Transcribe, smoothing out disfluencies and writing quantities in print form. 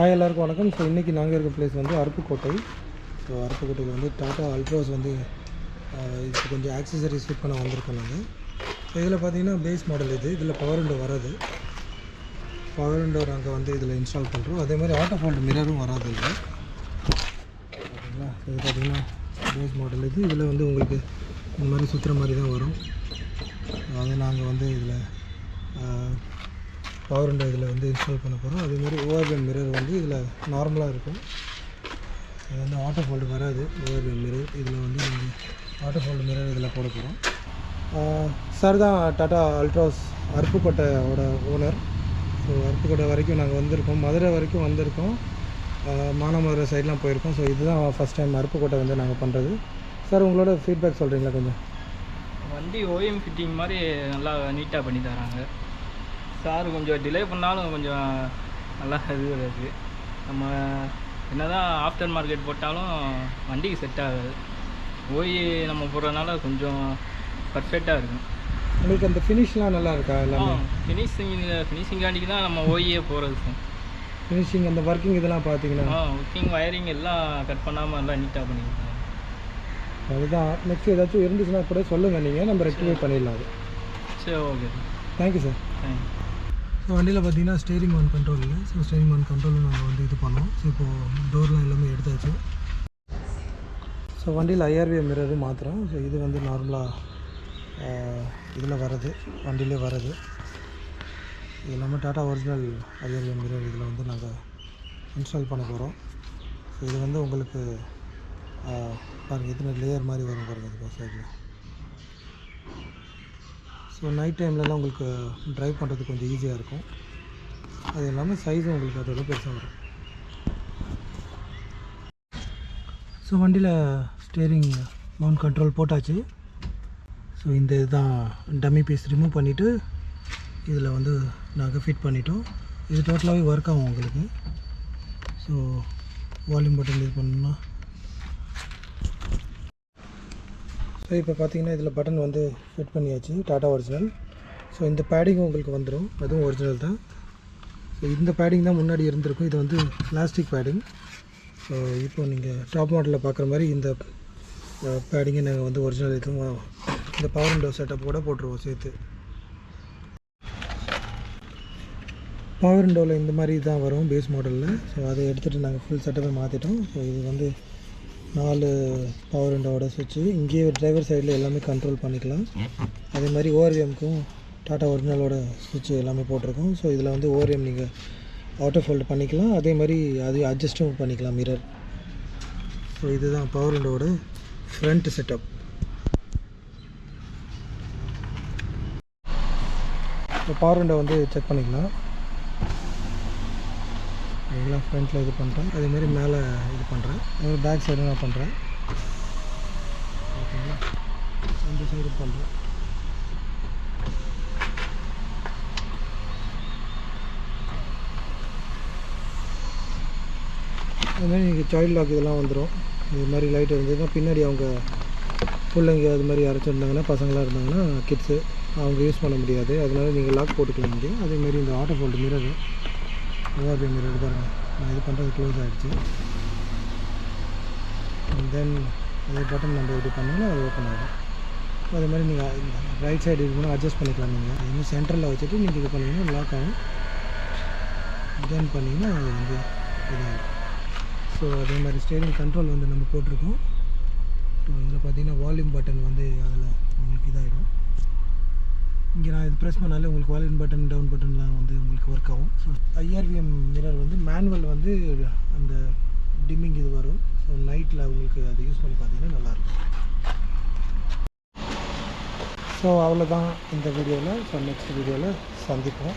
Hi எல்லாருக்கும் வணக்கம். So இன்றைக்கி நாங்கள் இருக்க பிளேஸ் வந்து அருப்புக்கோட்டை. ஸோ அருப்புக்கோட்டையில் வந்து டாட்டா அல்ட்ராஸ் வந்து இதுக்கு கொஞ்சம் ஆக்சசரிஸ் ஃபிட் பண்ண வந்திருக்கோம் நாங்கள். ஸோ இதில் பார்த்தீங்கன்னா பேஸ் மாடல் இதில் பவர் விண்டோ வராது. பவர் விண்டோ நாங்கள் வந்து இதில் இன்ஸ்டால் பண்ணுறோம். அதே மாதிரி ஆட்டோ ஃபோல்ட் மிரரும் வராது இல்லை ஓகேங்களா. இது பார்த்திங்கன்னா பேஸ் மாடல் இதில் வந்து உங்களுக்கு இந்த மாதிரி சுற்றுற மாதிரி தான் வரும். அதை நாங்கள் வந்து இதில் பவர் விண்டோ இதில் வந்து இன்ஸ்டால் பண்ண போகிறோம். அதேமாதிரி ஓஆர்எம் மிரர் வந்து இதில் நார்மலாக இருக்கும். இது வந்து ஆட்டோ ஃபோல்டு வராது. ஓஆர்எம் மிரர் இதில் வந்து நீங்கள் ஆட்டோ ஃபோல்டு மிரர் இதில் போட போகிறோம். சார் தான் டாட்டா அல்ட்ராஸ் அருப்புக்கோட்டையோட ஓனர். ஸோ அருப்புக்கோட்டை வரைக்கும் நாங்கள் வந்திருக்கோம், மதுரை வரைக்கும் வந்திருக்கோம், மானாமதுரை சைட்லாம் போயிருக்கோம். ஸோ இதுதான் ஃபஸ்ட் டைம் அருப்புக்கோட்டை வந்து நாங்கள் பண்ணுறது. சார் உங்களோட ஃபீட்பேக் சொல்கிறீங்களா கொஞ்சம்? வண்டி ஓஎம் ஃபிட்டிங் மாதிரி நல்லா நீட்டாக பண்ணி தராங்க. சார் கொஞ்சம் டிலே பண்ணாலும் கொஞ்சம் நல்லா இது இருக்குது. நம்ம என்ன தான் ஆஃப்டர் மார்க்கெட் போட்டாலும் வண்டிக்கு செட் ஆகாது. ஓய் நம்ம போடுறதுனால கொஞ்சம் பர்ஃபெக்டாக இருக்கும். உங்களுக்கு அந்த ஃபினிஷ்லாம் நல்லா இருக்கா? எல்லாமே ஃபினிஷிங்காண்டிக்கு தான் நம்ம ஓயே போகிறது சார். ஃபினிஷிங் அந்த ஒர்க்கிங் இதெல்லாம் பார்த்தீங்கன்னா ஒர்க்கிங் வயரிங் எல்லாம் கட் பண்ணாமல் எல்லாம் நீட்டாக பண்ணிக்கலாம். அதுதான். நெக்ஸ்ட் ஏதாச்சும் இருந்துச்சுன்னா கூட சொல்லுங்கள், நீங்கள் நம்ம ரெக்டிஃபை பண்ணிடலாம். அது சரி, okay. Thank you sir. Thank you. So வண்டியில் பார்த்தீங்கன்னா ஸ்டேரிங் ஒன் கண்ட்ரோல் இல்லை. ஸோ ஸ்டேரிங் ஒன் கண்ட்ரோலில் நாங்கள் வந்து இது பண்ணோம். ஸோ இப்போது டோர்லாம் எல்லாமே எடுத்தாச்சு. ஸோ வண்டியில் ஐஆர்விஎம் மிரரு மாத்திரம். ஸோ இது வந்து நார்மலாக இதில் வர்றது, வண்டியிலே வர்றது. இது எல்லாமே டாட்டா ஒரிஜினல் ஐஆர்விஎம் மிரர் இதில் வந்து நாங்கள் இன்ஸ்டால் பண்ண போகிறோம். ஸோ இது வந்து உங்களுக்கு பாருங்கள் இத்தனை லேயர் மாதிரி வரும் பாருங்கள் இதுக்கு சைடில். ஸோ நைட் டைம்லலாம் உங்களுக்கு ட்ரைவ் பண்ணுறதுக்கு கொஞ்சம் ஈஸியாக இருக்கும். அது எல்லாமே சைஸும் உங்களுக்கு அதோட பெருசாக வரும். ஸோ வண்டியில் ஸ்டேரிங் மவுண்ட் கண்ட்ரோல் போட்டாச்சு. ஸோ இந்த இதுதான் டம்மி பீஸ் ரிமூவ் பண்ணிவிட்டு இதில் வந்து நாங்கள் ஃபிட் பண்ணிட்டோம். இது டோட்டலாகவே ஒர்க் ஆகும் உங்களுக்கு. ஸோ வால்யூம் பட்டன் இது பண்ணணும்னா ஸோ இப்போ பார்த்தீங்கன்னா இதில் பட்டன் வந்து ஃபிட் பண்ணியாச்சு, டாட்டா ஒரிஜினல். ஸோ இந்த பேடிங்கும் உங்களுக்கு வந்துடும், அதுவும் ஒரிஜினல் தான். ஸோ இந்த பேடிங் தான் முன்னாடி இருந்திருக்கும். இது வந்து பிளாஸ்டிக் பேடிங். ஸோ இப்போ நீங்கள் டாப் மாடலில் பார்க்குற மாதிரி இந்த பேடிங்கை நாங்கள் வந்து ஒரிஜினல் இதுவும் இந்த பவர் விண்டோ செட்டப்போட போட்டுருவோம் சேர்த்து. பவர் விண்டோவில் இந்த மாதிரி தான் வரும் பேஸ் மாடலில். ஸோ அதை எடுத்துகிட்டு நாங்கள் ஃபுல் செட்டப்பை மாற்றிட்டோம். ஸோ இது வந்து 4 பவர் விண்டோவோட சுவிட்சு. இங்கேயே டிரைவர் சைடில் எல்லாமே கண்ட்ரோல் பண்ணிக்கலாம். அதே மாதிரி ஓஆர்எம்க்கும் டாட்டா ஒரிஜினலோட சுவிட்சு எல்லாமே போட்டிருக்கோம். ஸோ இதில் வந்து ஓஆர்எம் நீங்கள் ஆட்டோ ஃபோல்டு பண்ணிக்கலாம், அதே மாதிரி அது அட்ஜஸ்ட்டும் பண்ணிக்கலாம் மிரர். ஸோ இதுதான் பவர் விண்டோவோட front setup. So power window வந்து செக் பண்ணிக்கலாம். எல்லாம் ஃப்ரண்ட்டில் இது பண்ணுறேன், அதேமாரி மேலே இது பண்ணுறேன், பேக் சைடு நான் பண்ணுறேன். ஓகேங்களா, அந்த சைடு பண்ணுறேன். அதுமாதிரி நீங்கள் சைல்டு லாக் இதெல்லாம் வந்துடும். இது மாதிரி லைட் இருந்ததுன்னா பின்னாடி அவங்க பிள்ளைங்க அது மாதிரி அரைச்சிருந்தாங்கன்னா, பசங்களாக இருந்தாங்கன்னா கிட்ஸு அவங்க யூஸ் பண்ண முடியாது. அதனால நீங்கள் லாக் போட்டுக்கலாம் முடியும். அதேமாரி இந்த auto fold mirror ORM mirror பாருங்கள், நான் இது பண்ணுறது க்ளோஸ் ஆகிடுச்சு. தென் அதே பட்டன் நம்ம இது பண்ணோம்னா அது ஓப்பன் ஆகிடும். அதே மாதிரி நீங்கள் ரைட் சைடு இருக்குன்னா அட்ஜஸ்ட் பண்ணிக்கலாம். நீங்கள் இன்னும் சென்டரில் வச்சுட்டு நீங்கள் இது பண்ணிங்கன்னா லாக் ஆகும். தென் பண்ணிங்கன்னா அது வந்து இதாகிடும். ஸோ அதே மாதிரி ஸ்டேரிங் கண்ட்ரோல் வந்து நம்ம போட்டிருக்கோம். ஸோ இதில் பார்த்தீங்கன்னா வால்யூம் பட்டன் வந்து அதில் உங்களுக்கு இதாகிடும். இங்கே நான் இது ப்ரெஸ் பண்ணாலே உங்களுக்கு வால்யூம் பட்டன் டவுன் பட்டன்லாம் வந்து உங்களுக்கு ஒர்க் ஆகும். ஸோ ஐஆர்விஎம் மிரர் வந்து மேனுவல் வந்து அந்த டிம்மிங் இது வரும். ஸோ நைட்டில் உங்களுக்கு அதை யூஸ் பண்ணி பார்த்தீங்கன்னா நல்லாயிருக்கும். ஸோ அவ்வளோதான் இந்த வீடியோவில். ஸோ நெக்ஸ்ட் வீடியோவில் சந்திப்போம்.